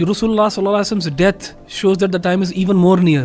Rasulullah sallallahu alaihi wasallam's death shows that the time is even more near.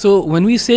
So when we say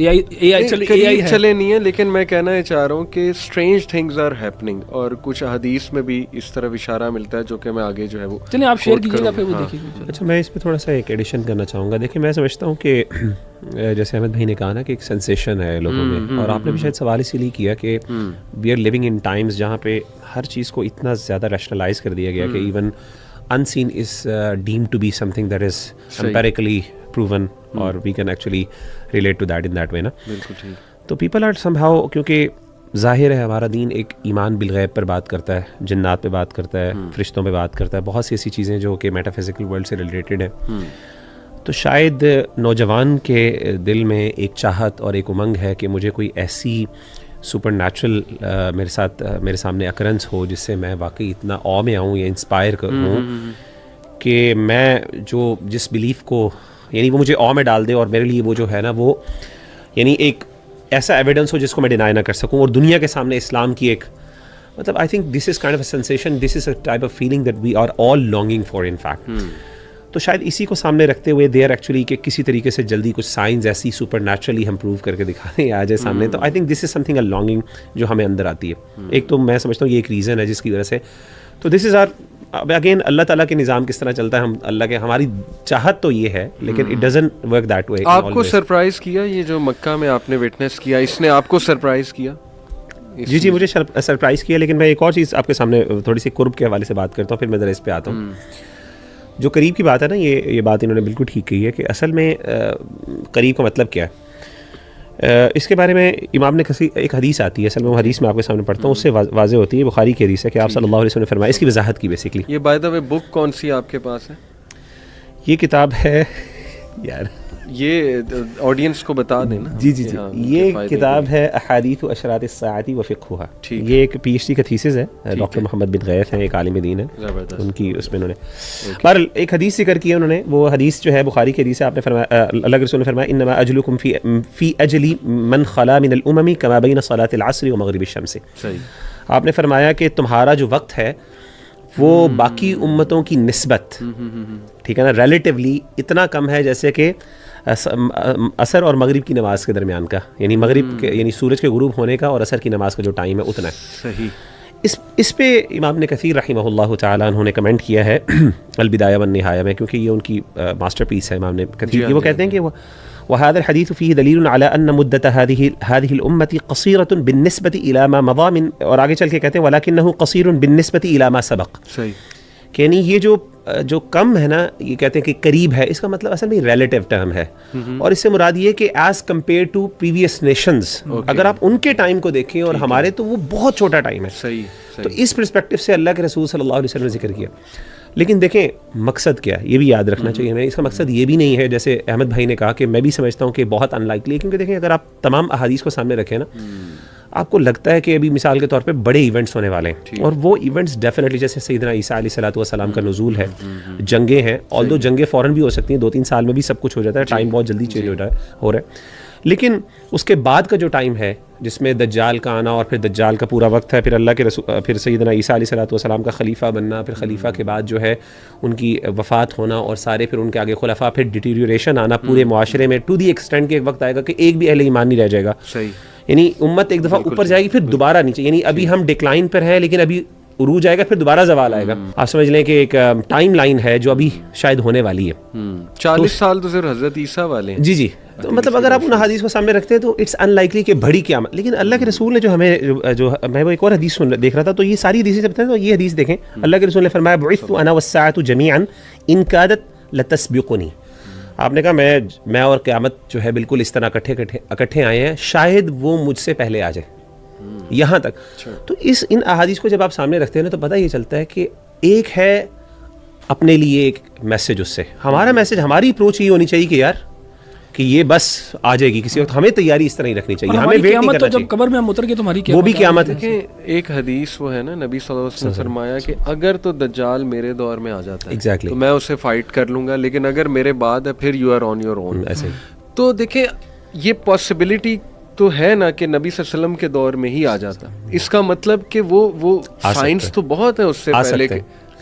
AI چلے نہیں ہے، لیکن میں کہنا یہ چاہ رہا ہوں کہ اسٹرینج تھنگز آر ہیپننگ، اور کچھ حدیث میں بھی اس طرح اشارہ ملتا ہے جو کہ میں آگے جو ہے وہ چلیں آپ شیئر کیجیے گا پھر وہ دیکھیں گے. اچھا میں اس پہ تھوڑا سا ایک ایڈیشن کرنا چاہوں گا. دیکھیں میں سمجھتا ہوں کہ جیسے احمد بھائی نے کہا نا کہ ایک سینسیشن ہے لوگوں میں، اور آپ نے بھی شاید سوال اسی لیے کیا کہ we are living in times جہاں پہ ہر چیز کو اتنا زیادہ ریشنلائز کر دیا گیا کہ even unseen is deemed to be something that is empirically proven or we can actually relate to that in that way نا. بالکل ٹھیک. تو people are somehow، کیونکہ ظاہر ہے ہمارا دین ایک ایمان بالغیب پر بات کرتا ہے، جنات پہ بات کرتا ہے، فرشتوں پہ بات کرتا ہے، بہت سی ایسی چیزیں جو کہ میٹا فزیکل ورلڈ سے ریلیٹڈ ہیں. تو شاید نوجوان کے دل میں ایک چاہت اور ایک امنگ ہے کہ مجھے کوئی ایسی سپر نیچرل میرے سامنے اکرنس ہو جس سے میں واقعی اتنا او میں آؤں یا انسپائر ہوں کہ میں جس بلیف کو، یعنی وہ مجھے او میں ڈال دے، اور میرے لیے وہ جو ہے نا وہ یعنی ایک ایسا ایویڈنس ہو جس کو میں ڈینائی نہ کر سکوں، اور دنیا کے سامنے اسلام کی ایک مطلب I think this is kind of a sensation, this is a type of feeling that we are all longing for in fact. تو شاید اسی کو سامنے رکھتے ہوئے دے آر ایکچولی کہ کسی طریقے سے جلدی کچھ سائنس ایسی سپر نیچرلی ہم پروو کر کے دکھا دیں آ جائے سامنے. تو آئی think this is some thing a longing جو ہمیں اندر آتی ہے. ایک تو میں سمجھتا ہوں یہ ایک ریزن ہے جس کی وجہ سے، تو دس از آر اگین اللہ تعالیٰ کے نظام کس طرح چلتا ہے، ہم اللہ کے، ہماری چاہت تو یہ ہے لیکن it doesn't work that way. آپ کو سرپرائز کیا یہ جو مکہ میں آپ نے وٹنس کیا، اس نے آپ کو سرپرائز کیا؟ جی مجھے سرپرائز کیا، لیکن میں ایک اور چیز آپ کے سامنے تھوڑی سی قرب کے حوالے سے بات کرتا ہوں، پھر میں ذرا اس پہ آتا ہوں. جو قریب کی بات ہے نا، یہ بات انہوں نے بالکل ٹھیک کہی ہے کہ اصل میں قریب کا مطلب کیا ہے. اس کے بارے میں امام نے ایک حدیث آتی ہے، اصل میں وہ حدیث میں آپ کے سامنے پڑھتا ہوں، اس سے واضح ہوتی ہے. بخاری کی حدیث ہے کہ آپ صلی اللہ علیہ وسلم نے فرمایا، اس کی وضاحت کی بیسکلی. یہ بائی دا وے بک کون سی آپ کے پاس ہے؟ یہ کتاب ہے یار، یہ آڈینس کو بتا دیں نا. جی یہ کتاب ہے احادیث اشراط الساعۃ و فقہها. یہ ایک پی ایچ ڈی کا تھیسس ہے، ڈاکٹر محمد بن غیث ہیں، ایک عالم دین ہے، ان کی اس میں انہوں نے بہرحال ایک حدیث ذکر کی انہوں نے. وہ حدیث جو ہے بخاری کی حدیث ہے. آپ نے فرمایا، اللہ کے رسول نے فرمایا، انما اجلکم فی اجلی من خلا من الامم کما بین صلاۃ العصر و مغرب الشمس. آپ نے فرمایا کہ تمہارا جو وقت ہے وہ باقی امتوں کی نسبت، ٹھیک ہے نا، ریلیٹیولی اتنا کم ہے جیسے کہ عصر اور مغرب کی نماز کے درمیان کا، یعنی مغرب کے یعنی سورج کے غروب ہونے کا اور عصر کی نماز کا جو ٹائم ہے اتنا ہے. صحیح. اس پہ امام نے کثیر رحمہ اللہ تعالیٰ انہوں نے کمنٹ کیا ہے البدایہ والنہایہ میں، کیونکہ یہ ان کی ماسٹر پیس ہے امام نے کثیر کی. وہ کہتے ہیں کہ وهذا الحديث فيه دليل على أن مدة هذه الأمة قصيرة بالنسبة إلى ما مضى من، اور آگے چل کے کہتے ہیں ولكنه قصير بالنسبة إلى ما سبق. صحیح. کہ یعنی یہ جو کم ہے نا، یہ کہتے ہیں کہ قریب ہے، اس کا مطلب اصل میں ریلیٹیو ٹرم ہے، اور اس سے مراد یہ کہ as compare to previous nations, اگر آپ ان کے ٹائم کو دیکھیں اور ہمارے، تو وہ بہت چھوٹا ٹائم ہے. صحیح. تو اس پرسپیکٹو سے اللہ کے رسول صلی اللہ علیہ وسلم نے ذکر کیا. لیکن دیکھیں مقصد کیا ہے یہ بھی یاد رکھنا چاہیے ہمیں. اس کا مقصد یہ بھی نہیں ہے جیسے احمد بھائی نے کہا، کہ میں بھی سمجھتا ہوں کہ بہت ان لائکلی ہے، کیونکہ دیکھیں اگر آپ تمام احادیث کو سامنے رکھیں نا، آپ کو لگتا ہے کہ ابھی مثال کے طور پہ بڑے ایونٹس ہونے والے ہیں، اور وہ ایونٹس ڈیفینیٹلی جیسے سیدنا عیسیٰ علیہ الصلوۃ والسلام کا نزول ہے، جنگیں ہیں، آلدو جنگیں فوراً بھی ہو سکتی ہیں، 2-3 سال میں بھی سب کچھ ہو جاتا ہے، ٹائم بہت جلدی چینج ہو رہا ہے. لیکن اس کے بعد کا جو ٹائم ہے جس میں دجال کا آنا اور پھر دجال کا پورا وقت ہے، پھر اللہ کے رسول، پھر سیدنا عیسیٰ علیہ الصلوۃ والسلام کا خلیفہ بننا، پھر خلیفہ کے بعد جو ہے ان کی وفات ہونا، اور سارے پھر ان کے آگے خلفاء، پھر ڈیٹیریوریشن آنا پورے معاشرے میں، ٹو دی ایکسٹینٹ کہ ایک وقت آئے گا کہ ایک بھی اہل ایمان نہیں رہ جائے گا. صحیح. یعنی امت ایک دفعہ اوپر جائے گی پھر دوبارہ نیچے، یعنی ابھی ہم ڈکلائن پر ہیں لیکن ابھی عروج آئے گا، پھر دوبارہ زوال آئے گا. آپ سمجھ لیں کہ ایک ٹائم لائن ہے جو ابھی شاید ہونے والی ہے. 40 سال تو صرف حضرت عیسیٰ والے ہیں. جی. تو مطلب اگر آپ ان حدیث کو سامنے رکھتے ہیں تو اٹس ان لائکلی کہ بڑی قیامت. لیکن اللہ کے رسول نے جو ہمیں جو میں وہ ایک اور حدیث دیکھ رہا تھا، تو یہ ساری حدیثیں بتائیں، تو یہ حدیث دیکھیں، اللہ کے رسول نے فرمایا بعثت انا والساعة جميعا ان كادت لتسبقنی. آپ نے کہا میں اور قیامت جو ہے بالکل اس طرح اکٹھے آئے ہیں، شاید وہ مجھ سے پہلے آ جائے. یہاں تک. تو ان احادیث کو جب آپ سامنے رکھتے ہیں نا، تو پتہ یہ چلتا ہے کہ ایک ہے اپنے لیے ایک میسج، اس سے ہمارا میسج، ہماری اپروچ یہ ہونی چاہیے کہ یار کہ یہ بس آ جائے گی کسی وقت، ہمیں تیاری اس طرح ہی رکھنی چاہیے، ہمیں ویٹ نہیں کرنا چاہیے. جب قبر میں ہم اتر گئے تو ہماری وہ بھی قیامت ہے. ایک حدیث وہ ہے نا، نبی صلی اللہ علیہ وسلم نے فرمایا کہ اگر تو دجال میرے دور میں آ جاتا ہے تو میں اسے فائٹ کر لوں گا، لیکن اگر میرے بعد ہے پھر you are on your own. تو دیکھیں یہ پاسبلٹی تو ہے نا کہ نبی صلی اللہ علیہ وسلم کے دور میں ہی آ جاتا. اس کا مطلب کہ وہ سائنس تو بہت ہے اس سے پہلے کے.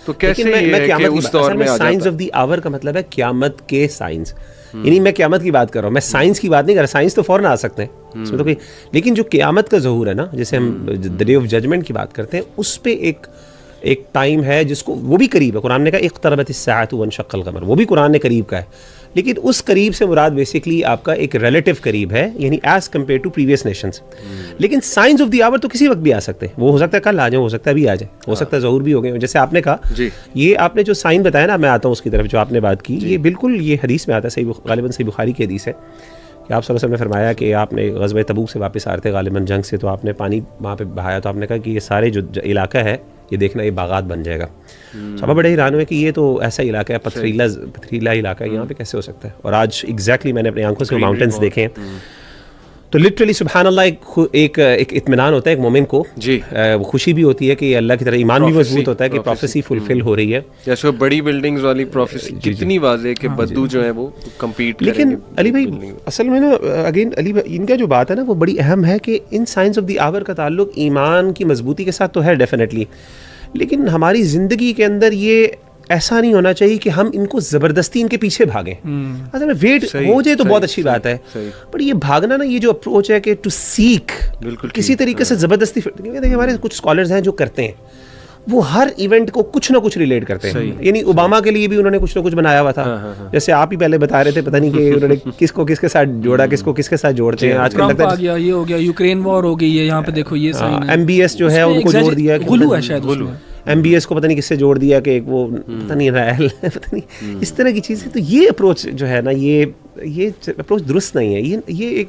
تو کیسے یہ کہ اس دور میں سائنس آف دی آور کا مطلب ہے قیامت کے سائنس، یعنی میں قیامت کی بات کر رہا ہوں، میں سائنس کی بات نہیں کر رہا. سائنس تو فوراً آ سکتے ہیں اس میں تو کوئی، لیکن جو قیامت کا ظہور ہے نا، جیسے ہم دی ڈے آف ججمنٹ کی بات کرتے ہیں، اس پہ ایک ٹائم ہے جس کو وہ بھی قریب ہے. قرآن نے کہا اقتربت الساعۃ وانشق القمر، وہ بھی قرآن نے قریب کا ہے، لیکن اس قریب سے مراد بیسکلی آپ کا ایک ریلیٹیو قریب ہے، یعنی as compare to previous nations. لیکن سائنس آف دی آور تو کسی وقت بھی آ سکتے ہیں، وہ ہو سکتا ہے کل آ جائیں، ہو سکتا ہے ابھی آ جائیں، ہو سکتا ہے ظہور بھی ہو گئے. جیسے آپ نے کہا یہ آپ نے جو سائن بتایا نا، میں آتا ہوں اس کی طرف جو آپ نے بات کی، یہ بالکل یہ حدیث میں آتا ہے، غالباً صحیح بخاری کی حدیث ہے کہ آپ صلی اللہ علیہ وسلم نے فرمایا کہ آپ نے غزوہ تبوک سے واپس آ رہے تھے غالباً جنگ سے، تو آپ نے پانی وہاں پہ بہایا، تو آپ نے کہا کہ یہ سارے جو علاقہ ہے یہ دیکھنا یہ باغات بن جائے گا. صحابہ بڑے حیران ہوئے کہ یہ تو ایسا علاقہ ہے، پتھریلا علاقہ ہے، یہاں پہ کیسے ہو سکتا ہے. اور آج ایگزیکٹلی میں نے اپنی آنکھوں سے ماؤنٹینس دیکھے ہیں، تو لٹرلی سبحان اللہ ایک اطمینان ہوتا ہے ایک مومن کو، خوشی بھی ہوتی ہے کہ اللہ کی طرح ایمان بھی مضبوط ہوتا ہے کہ پروفیسی فلفل ہو رہی ہے. جیسے بڑی بلڈنگز والی پروفیسی کتنی واضح کہ بدو جو ہے وہ کمپیٹ کریں گے. لیکن علی بھائی اصل میں نا اگین علی بھائی ان کا جو بات ہے نا وہ بڑی اہم ہے کہ ان سائنس آف دی آور کا تعلق ایمان کی مضبوطی کے ساتھ تو ہے ڈیفینیٹلی، لیکن ہماری زندگی کے اندر یہ ایسا نہیں ہونا چاہیے کہ ہم ان کو زبردستی ان کے پیچھے بھاگیں. اصل میں ویٹ ہو جائے تو بہت اچھی بات ہے، پر یہ بھاگنا نا، یہ جو اپروچ ہے کہ ٹو سیک کسی طریقے سے زبردستی، دیکھیں ہمارے کچھ اسکالرز ہیں جو کرتے ہیں، وہ ہر ایونٹ کو کچھ نہ کچھ ریلیٹ کرتے ہیں. یعنی اوباما کے لیے بھی انہوں نے کچھ نہ کچھ بنایا ہوا تھا، جیسے آپ ہی پہلے بتا رہے تھے، پتہ نہیں کہ انہوں نے کس کو کس کے ساتھ جوڑا، کس کو کس کے ساتھ جوڑتے ہیں. آج کل لگتا ہے یہ ہو گیا یوکرین وار ہو گئی ہے، یہاں پہ دیکھو یہ ایم بی ایس جو ہے ان کو جوڑ دیا، غلو ہے شاید ایم بی ایس کو پتہ نہیں کس سے جوڑ دیا کہ وہ پتہ نہیں ریل پتہ نہیں اس طرح کی چیزیں. تو یہ اپروچ جو ہے نا، یہ اپروچ درست نہیں ہے. یہ ایک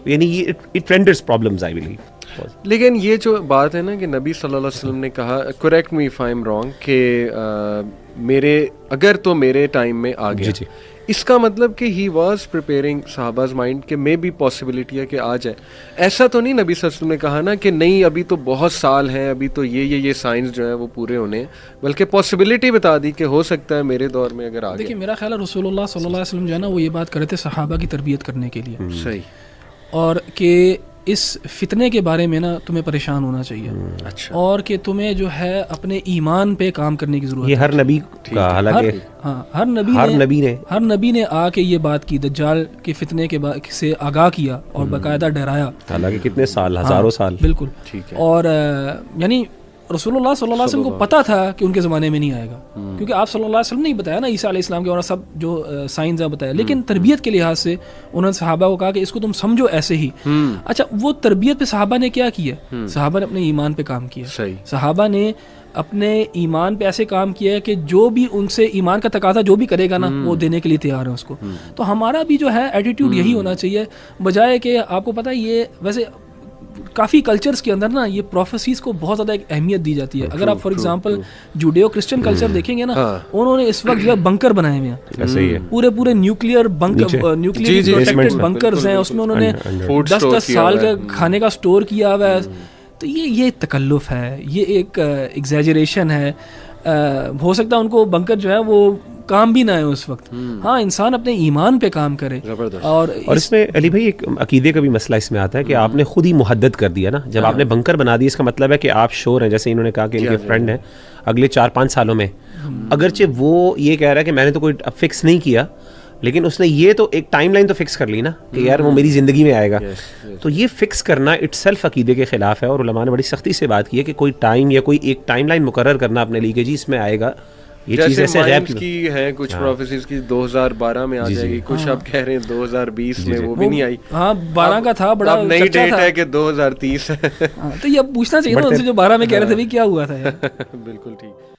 یعنی یہ it renders problems I believe. لیکن یہ جو بات ہے نا کہ نبی صلی اللہ علیہ وسلم نے کہا، correct me if I am wrong, کہ اگر تو میرے ٹائم میں آ گیا، اس کا مطلب کہ ہی واز پریپیئرنگ صحابہ's مائنڈ کہ مے بی پاسبلٹی ہے کہ آ جائے. ایسا تو نہیں نبی صلی اللہ علیہ وسلم نے کہا نا کہ نہیں ابھی تو بہت سال ہیں، ابھی تو یہ سائنس جو ہے وہ پورے ہونے ہیں، بلکہ پاسبلٹی بتا دی کہ ہو سکتا ہے میرے دور میں اگر آ گیا. دیکھیے میرا خیال ہے رسول اللہ صلی اللہ علیہ وسلم جو ہے نا وہ یہ بات کر رہے تھے صحابہ کی تربیت کرنے کے لیے، صحیح، اور کہ اس فتنے کے بارے میں نا تمہیں پریشان ہونا چاہیے، اچھا، اور کہ تمہیں جو ہے اپنے ایمان پہ کام کرنے کی ضرورت ہے. یہ ہر نبی کا، حالانکہ ہر نبی نے آ کے یہ بات کی، دجال کے فتنے کے سے آگاہ کیا اور باقاعدہ ڈرایا، حالانکہ کتنے سال، ہزاروں سال. بالکل ٹھیک ہے. اور یعنی رسول اللہ صلی اللہ علیہ وسلم کو پتا تھا کہ ان کے زمانے میں نہیں آئے گا، کیونکہ آپ صلی اللہ علیہ وسلم نے بتایا نا عیسیٰ علیہ السلام کے اور سب جو سائنس ہے بتایا، لیکن تربیت کے لحاظ سے انہوں نے صحابہ کو کہا کہ اس کو تم سمجھو ایسے ہی. اچھا، وہ تربیت پہ صحابہ نے کیا کیا؟ صحابہ نے اپنے ایمان پہ کام کیا. صحابہ نے اپنے ایمان پہ ایسے کام کیا ہے کہ جو بھی ان سے ایمان کا تقاضا جو بھی کرے گا نا وہ دینے کے لیے تیار ہے اس کو. تو ہمارا بھی جو ہے ایٹیٹیوڈ یہی ہونا چاہیے، بجائے کہ آپ کو پتہ ہے یہ ویسے کافی کلچرز کے اندر نا یہ پروفیسیز کو بہت زیادہ ایک اہمیت دی جاتی ہے. اگر آپ فار ایگزامپل جوڈیو کرسچن کلچر دیکھیں گے نا، انہوں نے اس وقت جو ہے بنکر بنائے ہوئے ہیں، پورے نیوکلیئر پروٹیکٹڈ بنکرز ہیں، اس میں انہوں نے 10 سال کا کھانے کا سٹور کیا ہوا ہے. تو یہ تکلف ہے، یہ ایک ایگزیجریشن ہے. ہو سکتا ہے ان کو بنکر جو ہے وہ کام بھی نہ ہے اس وقت. ہاں، انسان اپنے ایمان پہ کام کرے. اور اس میں علی بھائی ایک عقیدے کا بھی مسئلہ اس میں آتا ہے کہ آپ نے خود ہی محدد کر دیا نا. جب آپ نے بنکر بنا دی، اس کا مطلب ہے کہ آپ شور ہیں، جیسے انہوں نے کہا کہ ان کے فرینڈ ہیں اگلے 4-5 سالوں میں، اگرچہ وہ یہ کہہ رہا ہے کہ میں نے تو کوئی فکس نہیں کیا، لیکن اس نے یہ تو ایک ٹائم لائن تو فکس کر لی نا کہ یار وہ میری زندگی میں آئے گا. تو یہ فکس کرنا اٹ سیلف عقیدے کے خلاف ہے، اور علماء نے بڑی سختی سے بات کی ہے کہ کوئی ٹائم یا کوئی ایک ٹائم لائن مقرر کرنا اپنے لیے کہ جی اس میں آئے گا. یہ چیز ایسے غیب کی ہے، کچھ پروفیسیز کی 2012 میں آ جائے گی، کچھ اب کہہ رہے ہیں 2020 میں، وہ بھی نہیں آئی. ہاں 12 کا تھا، بڑا نئی ڈیٹ ہے کہ 2030 ہے. تو یہ پوچھنا چاہیے نا ان سے جو 12 میں کہہ رہے تھے بھی کیا ہوا تھا. بالکل ٹھیک.